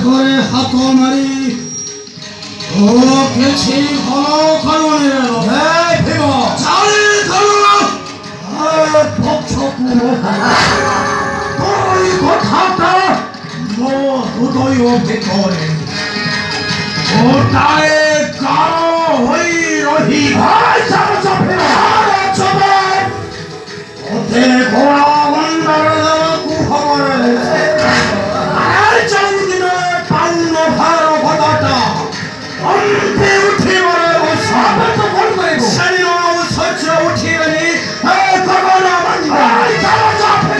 ঘরে হাত মারি ও গেছি ঘন কারণের চালে ধরো তোর কথাটা মোর হৃদয় ভিতরে ওটায় কারো হই রহি ভাই চাপে ওতে ঘোড়া বন্দর কুখবর আর চৌদিনে পান্ন ভার কথাটা অন্তে উঠে বলে সবে তো বল করে শরীর সহ্য উঠে গেলি এই কগলা বন্দর চাপে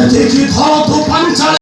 যেদিকে ধরো তো পাঞ্চাল